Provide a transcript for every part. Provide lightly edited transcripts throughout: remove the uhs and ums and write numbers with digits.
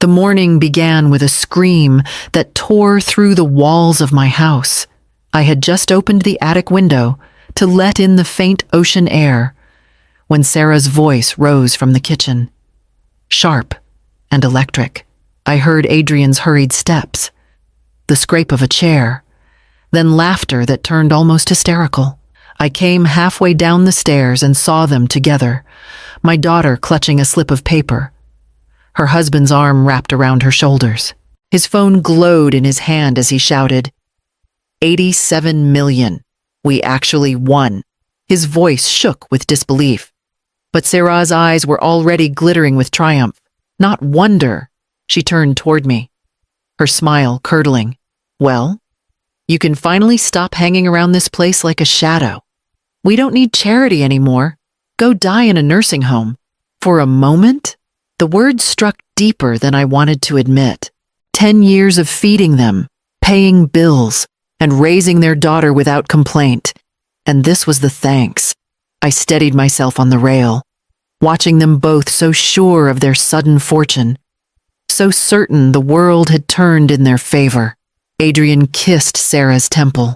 The morning began with a scream that tore through the walls of my house. I had just opened the attic window to let in the faint ocean air when Sarah's voice rose from the kitchen. Sharp and electric. I heard Adrian's hurried steps, the scrape of a chair, then laughter that turned almost hysterical. I came halfway down the stairs and saw them together, my daughter clutching a slip of paper, her husband's arm wrapped around her shoulders. His phone glowed in his hand as he shouted, 87 million. We actually won. His voice shook with disbelief. But Sarah's eyes were already glittering with triumph, not wonder. She turned toward me, her smile curdling. Well, you can finally stop hanging around this place like a shadow. We don't need charity anymore. Go die in a nursing home. For a moment, the words struck deeper than I wanted to admit. 10 years of feeding them, paying bills, and raising their daughter without complaint. And this was the thanks. I steadied myself on the rail, watching them both so sure of their sudden fortune, so certain the world had turned in their favor. Adrian kissed Sarah's temple,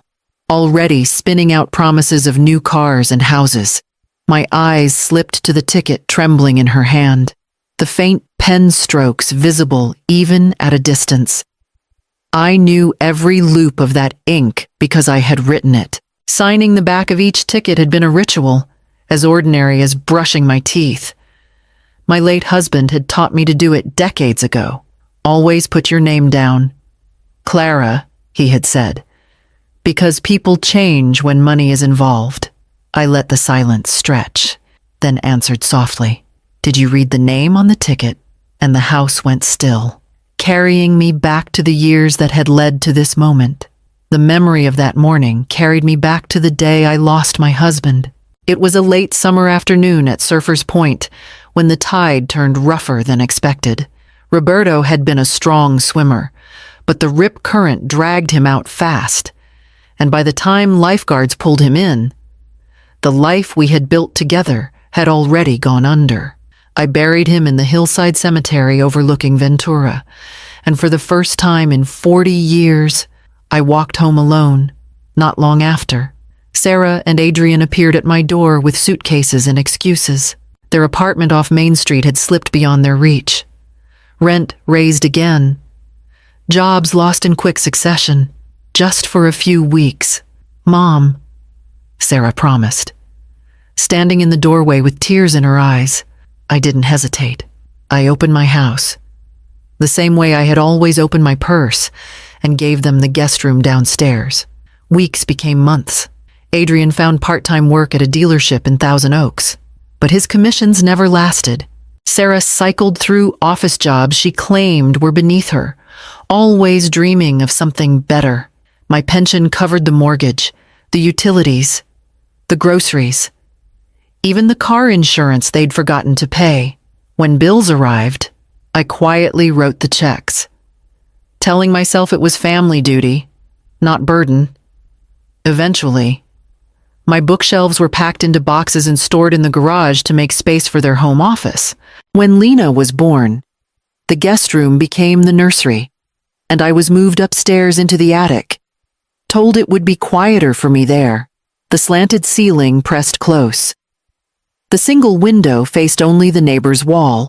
already spinning out promises of new cars and houses. My eyes slipped to the ticket trembling in her hand, the faint pen strokes visible even at a distance. I knew every loop of that ink because I had written it. Signing the back of each ticket had been a ritual, as ordinary as brushing my teeth. My late husband had taught me to do it decades ago. Always put your name down. Clara, he had said, because people change when money is involved. I let the silence stretch, then answered softly, Did you read the name on the ticket? And the house went still, carrying me back to the years that had led to this moment. The memory of that morning carried me back to the day I lost my husband. It was a late summer afternoon at Surfer's Point when the tide turned rougher than expected. Roberto had been a strong swimmer, but the rip current dragged him out fast, and by the time lifeguards pulled him in, the life we had built together had already gone under. I buried him in the hillside cemetery overlooking Ventura, and for the first time in 40 years, I walked home alone. Not long after, Sarah and Adrian appeared at my door with suitcases and excuses. Their apartment off Main Street had slipped beyond their reach. Rent raised again. Jobs lost in quick succession, just for a few weeks. Mom, Sarah promised. Standing in the doorway with tears in her eyes, I didn't hesitate. I opened my house, the same way I had always opened my purse, and gave them the guest room downstairs. Weeks became months. Adrian found part-time work at a dealership in Thousand Oaks, but his commissions never lasted. Sarah cycled through office jobs she claimed were beneath her, always dreaming of something better. My pension covered the mortgage, the utilities, the groceries, even the car insurance they'd forgotten to pay. When bills arrived, I quietly wrote the checks, telling myself it was family duty, not burden. Eventually, my bookshelves were packed into boxes and stored in the garage to make space for their home office. When Lena was born, the guest room became the nursery, and I was moved upstairs into the attic, told it would be quieter for me there. The slanted ceiling pressed close. The single window faced only the neighbor's wall,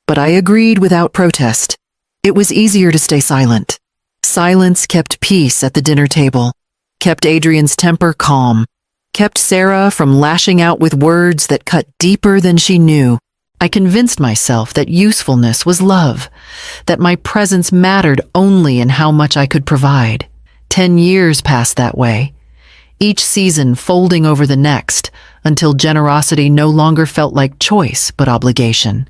but I agreed without protest. It was easier to stay silent. Silence kept peace at the dinner table, kept Adrian's temper calm, kept Sarah from lashing out with words that cut deeper than she knew. I convinced myself that usefulness was love, that my presence mattered only in how much I could provide. 10 years passed that way, each season folding over the next, until generosity no longer felt like choice but obligation.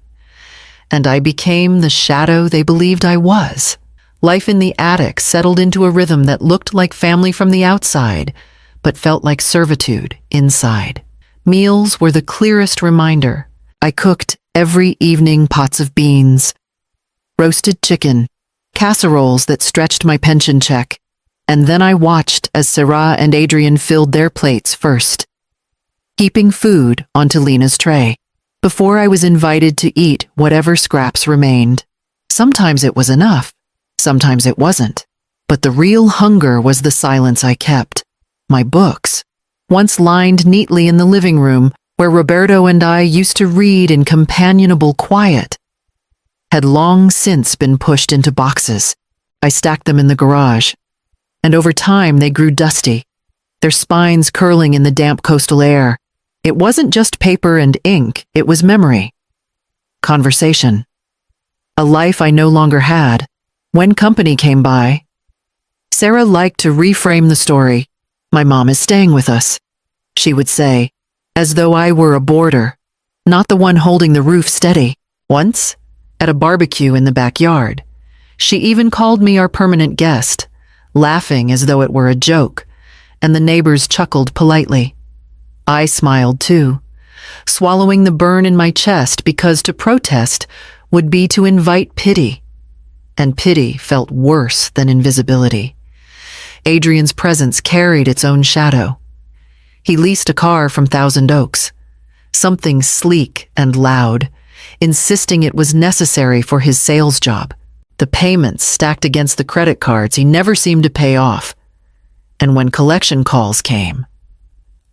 And I became the shadow they believed I was. Life in the attic settled into a rhythm that looked like family from the outside, but felt like servitude inside. Meals were the clearest reminder. I cooked every evening pots of beans, roasted chicken, casseroles that stretched my pension check, and then I watched as Sarah and Adrian filled their plates first, heaping food onto Lena's tray, before I was invited to eat whatever scraps remained. Sometimes it was enough, sometimes it wasn't. But the real hunger was the silence I kept. My books, once lined neatly in the living room where Roberto and I used to read in companionable quiet, had long since been pushed into boxes. I stacked them in the garage, and over time they grew dusty, their spines curling in the damp coastal air. It wasn't just paper and ink, it was memory. Conversation. A life I no longer had. When company came by, Sarah liked to reframe the story. "My mom is staying with us," she would say, as though I were a boarder, not the one holding the roof steady. Once, at a barbecue in the backyard, she even called me our permanent guest, laughing as though it were a joke, and the neighbors chuckled politely. I smiled too, swallowing the burn in my chest because to protest would be to invite pity, and pity felt worse than invisibility. Adrian's presence carried its own shadow. He leased a car from Thousand Oaks, something sleek and loud, insisting it was necessary for his sales job. The payments stacked against the credit cards he never seemed to pay off. And when collection calls came,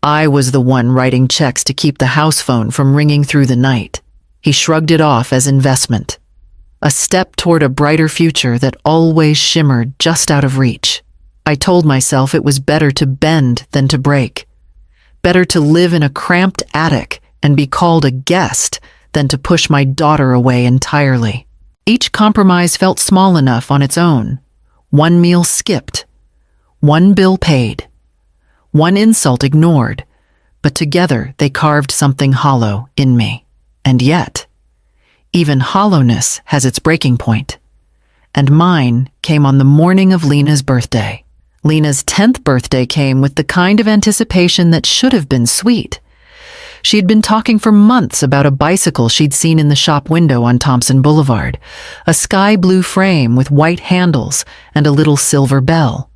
I was the one writing checks to keep the house phone from ringing through the night. He shrugged it off as investment, a step toward a brighter future that always shimmered just out of reach. I told myself it was better to bend than to break, better to live in a cramped attic and be called a guest than to push my daughter away entirely. Each compromise felt small enough on its own. One meal skipped, one bill paid, one insult ignored, but together they carved something hollow in me. And yet, even hollowness has its breaking point. And mine came on the morning of Lena's birthday. Lena's 10th birthday came with the kind of anticipation that should have been sweet. She had been talking for months about a bicycle she'd seen in the shop window on Thompson Boulevard, a sky blue frame with white handles and a little silver bell.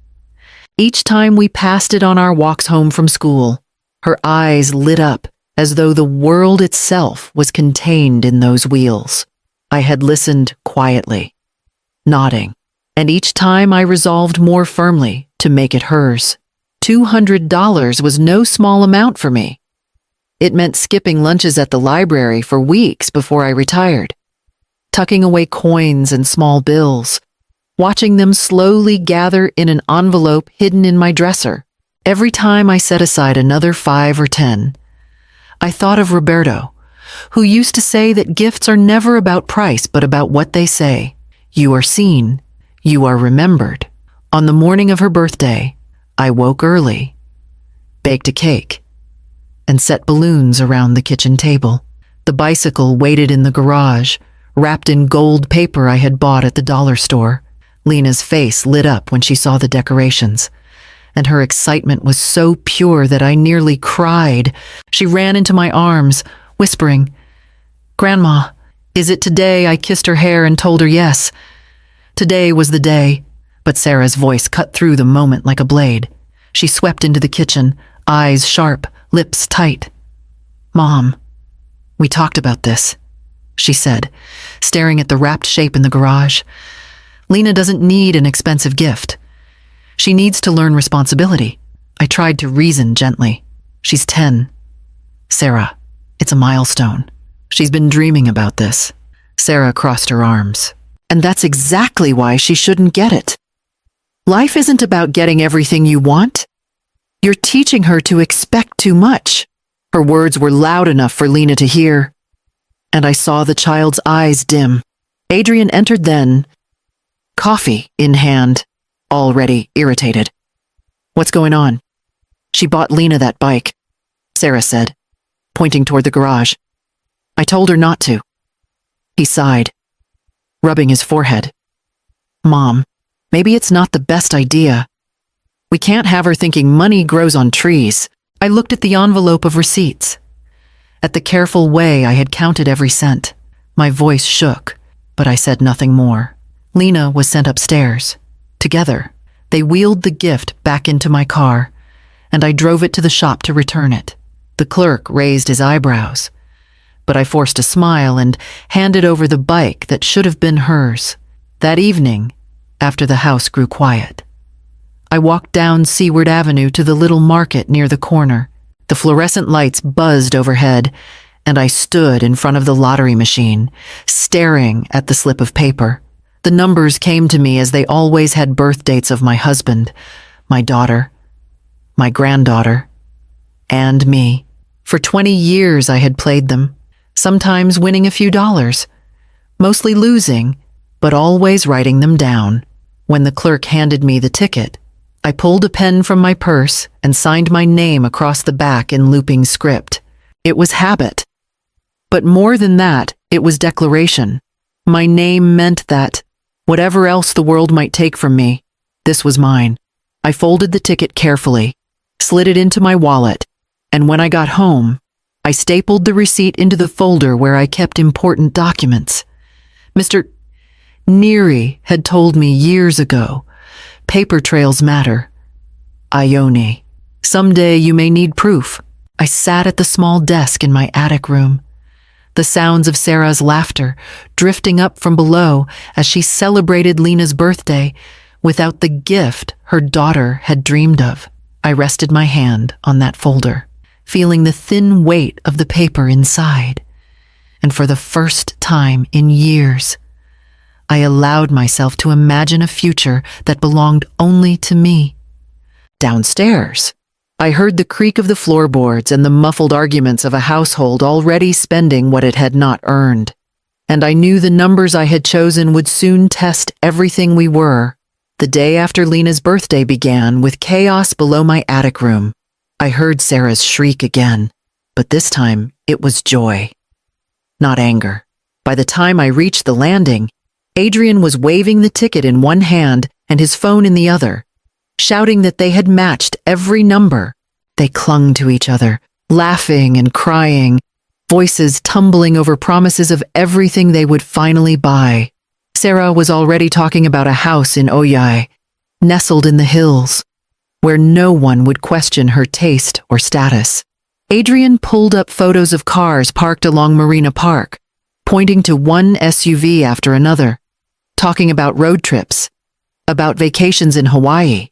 Each time we passed it on our walks home from school, her eyes lit up as though the world itself was contained in those wheels. I had listened quietly, nodding, and each time I resolved more firmly to make it hers. $200 was no small amount for me. It meant skipping lunches at the library for weeks before I retired, tucking away coins and small bills, watching them slowly gather in an envelope hidden in my dresser. Every time I set aside another 5 or 10, I thought of Roberto, who used to say that gifts are never about price but about what they say. You are seen, you are remembered. On the morning of her birthday, I woke early, baked a cake, and set balloons around the kitchen table. The bicycle waited in the garage, wrapped in gold paper I had bought at the dollar store. Lena's face lit up when she saw the decorations, and her excitement was so pure that I nearly cried. She ran into my arms, whispering, "Grandma, is it today?" I kissed her hair and told her yes. Today was the day, but Sarah's voice cut through the moment like a blade. She swept into the kitchen, eyes sharp, lips tight. "Mom, we talked about this," she said, staring at the wrapped shape in the garage. "Lena doesn't need an expensive gift. She needs to learn responsibility." I tried to reason gently. "She's 10. Sarah, it's a milestone. She's been dreaming about this." Sarah crossed her arms. "And that's exactly why she shouldn't get it. Life isn't about getting everything you want. You're teaching her to expect too much." Her words were loud enough for Lena to hear, and I saw the child's eyes dim. Adrian entered then, coffee in hand, already irritated. "What's going on?" "She bought Lena that bike," Sarah said, pointing toward the garage. "I told her not to." He sighed, rubbing his forehead. "Mom, maybe it's not the best idea. We can't have her thinking money grows on trees." I looked at the envelope of receipts, at the careful way I had counted every cent. My voice shook, but I said nothing more. Lena was sent upstairs. Together, they wheeled the gift back into my car, and I drove it to the shop to return it. The clerk raised his eyebrows, but I forced a smile and handed over the bike that should have been hers. That evening, after the house grew quiet, I walked down Seaward Avenue to the little market near the corner. The fluorescent lights buzzed overhead, and I stood in front of the lottery machine, staring at the slip of paper. The numbers came to me as they always had birth dates of my husband, my daughter, my granddaughter, and me. For 20 years I had played them, sometimes winning a few dollars, mostly losing, but always writing them down. When the clerk handed me the ticket, I pulled a pen from my purse and signed my name across the back in looping script. It was habit. But more than that, it was declaration. My name meant that, whatever else the world might take from me, this was mine. I folded the ticket carefully, slid it into my wallet, and when I got home, I stapled the receipt into the folder where I kept important documents. Mr. Neary had told me years ago, paper trails matter. Ione. Someday you may need proof. I sat at the small desk in my attic room, the sounds of Sarah's laughter drifting up from below as she celebrated Lena's birthday without the gift her daughter had dreamed of. I rested my hand on that folder, feeling the thin weight of the paper inside. And for the first time in years, I allowed myself to imagine a future that belonged only to me. Downstairs, I heard the creak of the floorboards and the muffled arguments of a household already spending what it had not earned. And I knew the numbers I had chosen would soon test everything we were. The day after Lena's birthday began with chaos below my attic room. I heard Sarah's shriek again, but this time it was joy, not anger. By the time I reached the landing, Adrian was waving the ticket in one hand and his phone in the other, shouting that they had matched every number. They clung to each other, laughing and crying, voices tumbling over promises of everything they would finally buy. Sarah was already talking about a house in Oyai, nestled in the hills, where no one would question her taste or status. Adrian pulled up photos of cars parked along Marina Park, pointing to one SUV after another, talking about road trips, about vacations in Hawaii,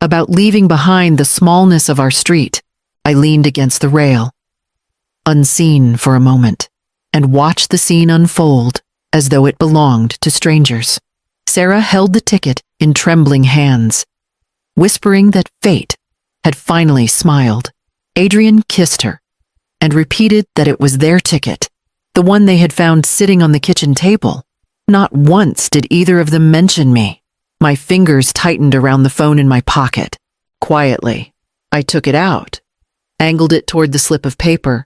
about leaving behind the smallness of our street. I leaned against the rail, unseen for a moment, and watched the scene unfold as though it belonged to strangers. Sarah held the ticket in trembling hands, whispering that fate had finally smiled. Adrian kissed her and repeated that it was their ticket, the one they had found sitting on the kitchen table. Not once did either of them mention me. My fingers tightened around the phone in my pocket. Quietly, I took it out, angled it toward the slip of paper,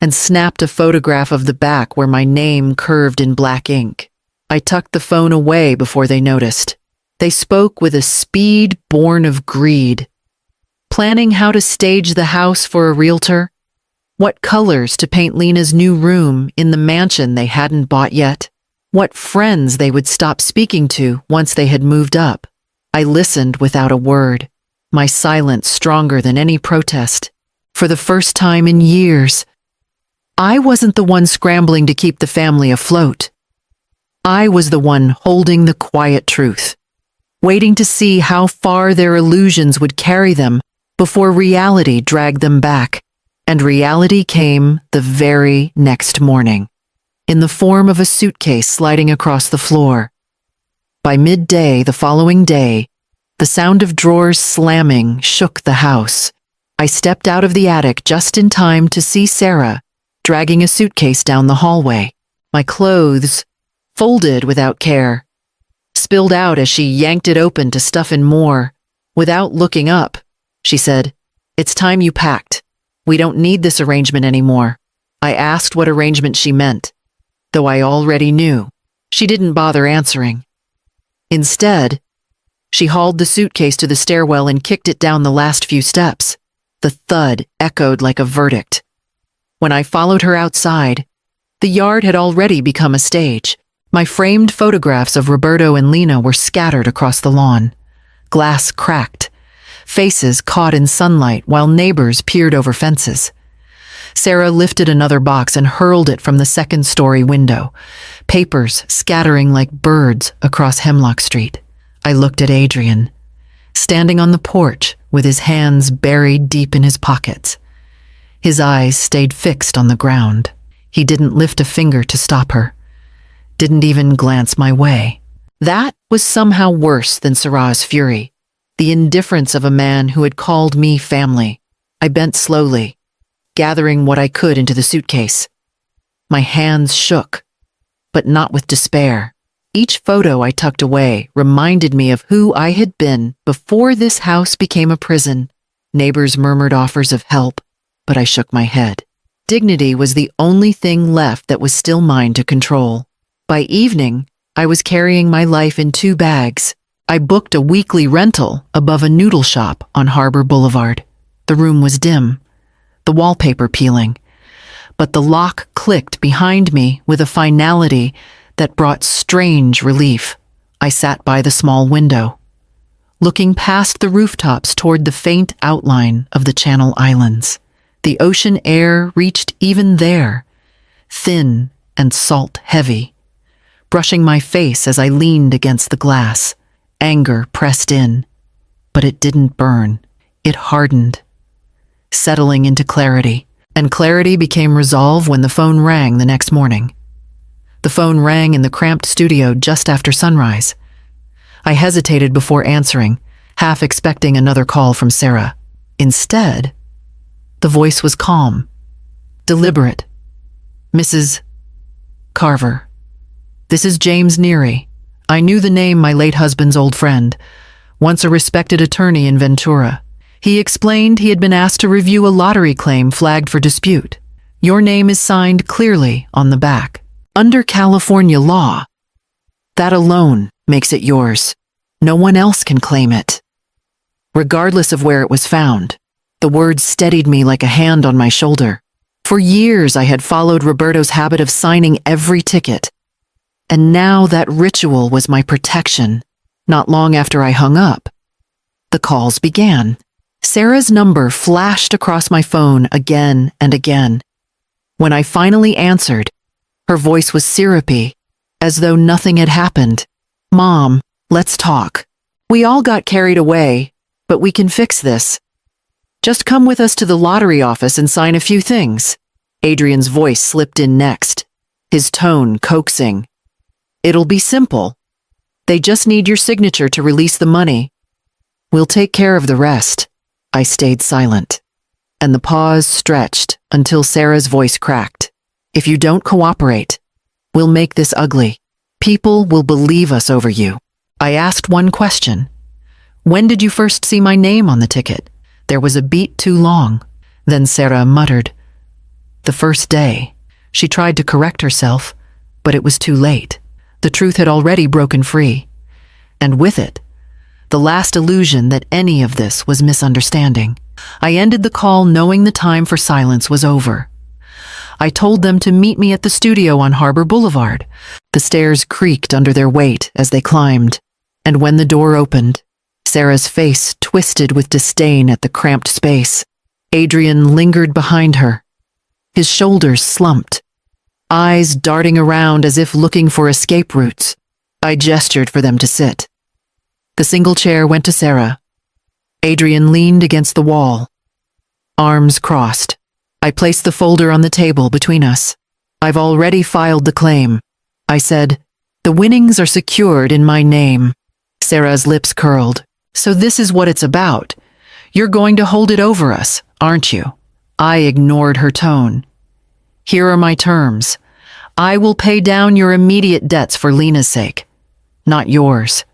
and snapped a photograph of the back where my name curved in black ink. I tucked the phone away before they noticed. They spoke with a speed born of greed, planning how to stage the house for a realtor, what colors to paint Lena's new room in the mansion they hadn't bought yet, what friends they would stop speaking to once they had moved up. I listened without a word, my silence stronger than any protest. For the first time in years, I wasn't the one scrambling to keep the family afloat. I was the one holding the quiet truth, waiting to see how far their illusions would carry them before reality dragged them back. And reality came the very next morning, in the form of a suitcase sliding across the floor. By midday the following day, the sound of drawers slamming shook the house. I stepped out of the attic just in time to see Sarah dragging a suitcase down the hallway. My clothes, folded without care, spilled out as she yanked it open to stuff in more. Without looking up, she said, "It's time you packed. We don't need this arrangement anymore." I asked what arrangement she meant, though I already knew. She didn't bother answering. Instead, she hauled the suitcase to the stairwell and kicked it down the last few steps. The thud echoed like a verdict. When I followed her outside, the yard had already become a stage. My framed photographs of Roberto and Lena were scattered across the lawn. Glass cracked, faces caught in sunlight while neighbors peered over fences. Sarah lifted another box and hurled it from the second-story window, papers scattering like birds across Hemlock Street. I looked at Adrian, standing on the porch with his hands buried deep in his pockets. His eyes stayed fixed on the ground. He didn't lift a finger to stop her, didn't even glance my way. That was somehow worse than Sarah's fury, the indifference of a man who had called me family. I bent slowly, gathering what I could into the suitcase. My hands shook, but not with despair. Each photo I tucked away reminded me of who I had been before this house became a prison. Neighbors murmured offers of help, but I shook my head. Dignity was the only thing left that was still mine to control. By evening, I was carrying my life in 2 bags. I booked a weekly rental above a noodle shop on Harbor Boulevard. The room was dim, the wallpaper peeling, but the lock clicked behind me with a finality that brought strange relief. I sat by the small window, looking past the rooftops toward the faint outline of the Channel Islands. The ocean air reached even there, thin and salt-heavy, brushing my face as I leaned against the glass. Anger pressed in, but it didn't burn. It hardened, settling into clarity. And clarity became resolve when the phone rang the next morning. The phone rang in the cramped studio just after sunrise. I hesitated before answering, half expecting another call from Sarah. Instead, the voice was calm, deliberate. "Mrs. Carver, this is James Neary." I knew the name, my late husband's old friend, once a respected attorney in Ventura. He explained he had been asked to review a lottery claim flagged for dispute. "Your name is signed clearly on the back. Under California law, that alone makes it yours. No one else can claim it, regardless of where it was found." The words steadied me like a hand on my shoulder. For years I had followed Roberto's habit of signing every ticket, and now that ritual was my protection. Not long after I hung up, the calls began. Sarah's number flashed across my phone again and again. When I finally answered, her voice was syrupy, as though nothing had happened. "Mom, let's talk. We all got carried away, but we can fix this. Just come with us to the lottery office and sign a few things." Adrian's voice slipped in next, his tone coaxing. "It'll be simple. They just need your signature to release the money. We'll take care of the rest." I stayed silent, and the pause stretched until Sarah's voice cracked. "If you don't cooperate, we'll make this ugly. People will believe us over you." I asked one question. "When did you first see my name on the ticket?" There was a beat too long. Then Sarah muttered, "The first day." She tried to correct herself, but it was too late. The truth had already broken free, and with it, the last illusion that any of this was misunderstanding. I ended the call knowing the time for silence was over. I told them to meet me at the studio on Harbor Boulevard. The stairs creaked under their weight as they climbed, and when the door opened, Sarah's face twisted with disdain at the cramped space. Adrian lingered behind her, his shoulders slumped, eyes darting around as if looking for escape routes. I gestured for them to sit. The single chair went to Sarah. Adrian leaned against the wall, arms crossed. I placed the folder on the table between us. "I've already filed the claim," I said. "The winnings are secured in my name." Sarah's lips curled. "So this is what it's about. You're going to hold it over us, aren't you?" I ignored her tone. "Here are my terms. I will pay down your immediate debts for Lena's sake, not yours.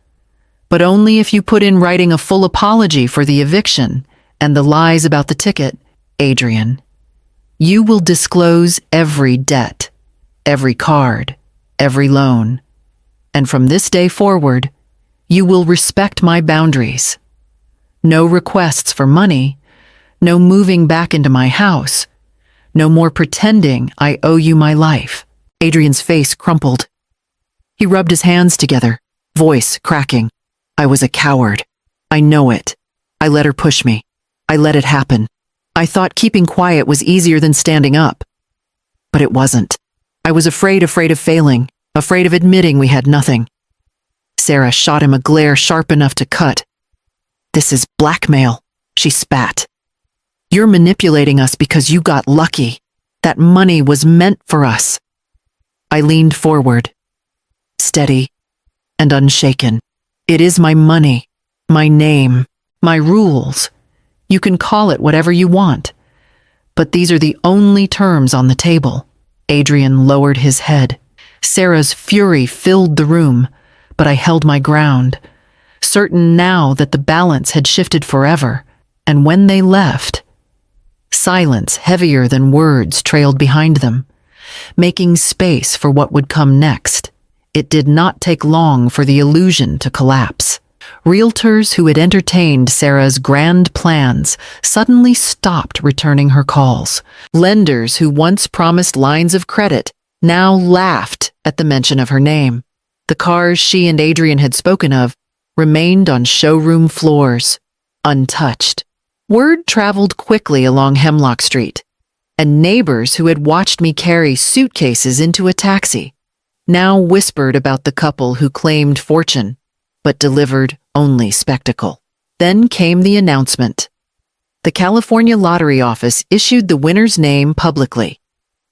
But only if you put in writing a full apology for the eviction and the lies about the ticket, Adrian. You will disclose every debt, every card, every loan. And from this day forward, you will respect my boundaries. No requests for money, no moving back into my house, no more pretending I owe you my life." Adrian's face crumpled. He rubbed his hands together, voice cracking. "I was a coward. I know it. I let her push me. I let it happen. I thought keeping quiet was easier than standing up. But it wasn't. I was afraid of failing, afraid of admitting we had nothing. Sarah shot him a glare sharp enough to cut. "This is blackmail," she spat. "You're manipulating us because you got lucky. That money was meant for us." I leaned forward, steady and unshaken. "It is my money, my name, my rules. You can call it whatever you want. But these are the only terms on the table." Adrian lowered his head. Sarah's fury filled the room, but I held my ground, certain now that the balance had shifted forever. And when they left, silence heavier than words trailed behind them, making space for what would come next. It did not take long for the illusion to collapse. Realtors who had entertained Sarah's grand plans suddenly stopped returning her calls. Lenders who once promised lines of credit now laughed at the mention of her name. The cars she and Adrian had spoken of remained on showroom floors, untouched. Word traveled quickly along Hemlock Street, and neighbors who had watched me carry suitcases into a taxi now whispered about the couple who claimed fortune but delivered only spectacle. Then came the announcement. The California Lottery Office issued the winner's name publicly,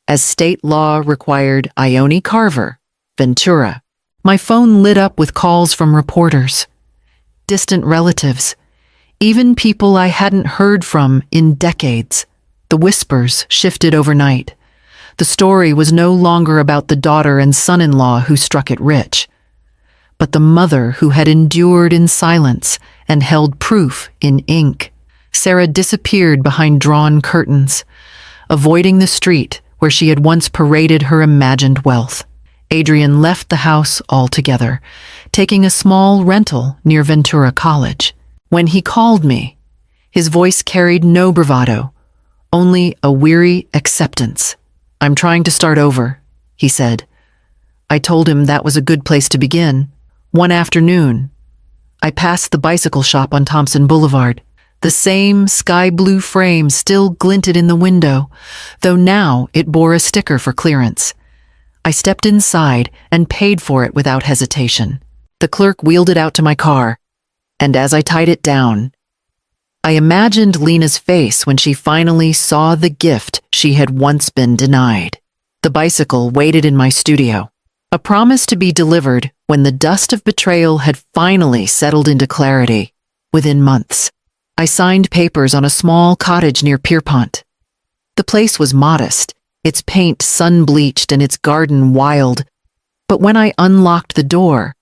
as state law required Ione Carver, Ventura. My phone lit up with calls from reporters, distant relatives, even people I hadn't heard from in decades. The whispers shifted overnight. The story was no longer about the daughter and son-in-law who struck it rich, but the mother who had endured in silence and held proof in ink. Sarah disappeared behind drawn curtains, avoiding the street where she had once paraded her imagined wealth. Adrian left the house altogether, taking a small rental near Ventura College. When he called me, his voice carried no bravado, only a weary acceptance. "I'm trying to start over," he said. I told him that was a good place to begin. One afternoon, I passed the bicycle shop on Thompson Boulevard. The same sky blue frame still glinted in the window, though now it bore a sticker for clearance. I stepped inside and paid for it without hesitation. The clerk wheeled it out to my car, and as I tied it down, I imagined Lena's face when she finally saw the gift she had once been denied. The bicycle waited in my studio, a promise to be delivered when the dust of betrayal had finally settled into clarity. Within months, I signed papers on a small cottage near Pierpont. The place was modest, its paint sun-bleached and its garden wild, but when I unlocked the door,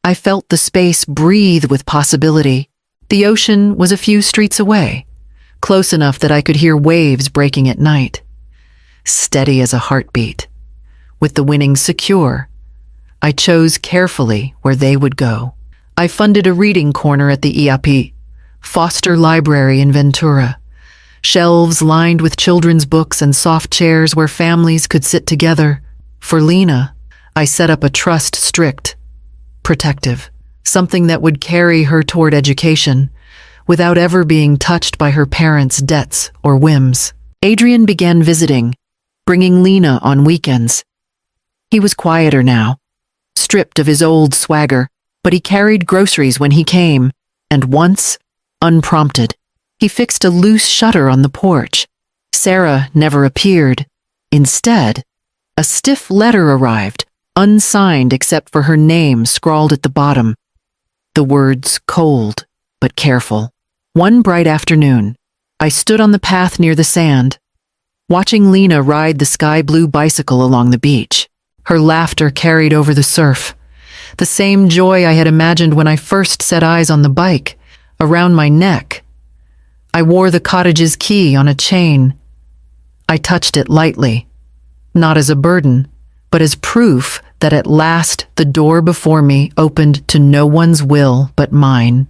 I felt the space breathe with possibility. The ocean was a few streets away, close enough that I could hear waves breaking at night, steady as a heartbeat. With the winnings secure, I chose carefully where they would go. I funded a reading corner at the EAP, Foster Library in Ventura, shelves lined with children's books and soft chairs where families could sit together. For Lena, I set up a trust strict, protective, something that would carry her toward education without ever being touched by her parents' debts or whims. Adrian began visiting, bringing Lena on weekends. He was quieter now, stripped of his old swagger, but he carried groceries when he came, and once, unprompted, he fixed a loose shutter on the porch. Sarah never appeared. Instead, a stiff letter arrived, unsigned except for her name scrawled at the bottom. The words cold but careful. One bright afternoon, I stood on the path near the sand, watching Lena ride the sky-blue bicycle along the beach. Her laughter carried over the surf, the same joy I had imagined when I first set eyes on the bike, around my neck. I wore the cottage's key on a chain. I touched it lightly, not as a burden, but as proof that at last the door before me opened to no one's will but mine.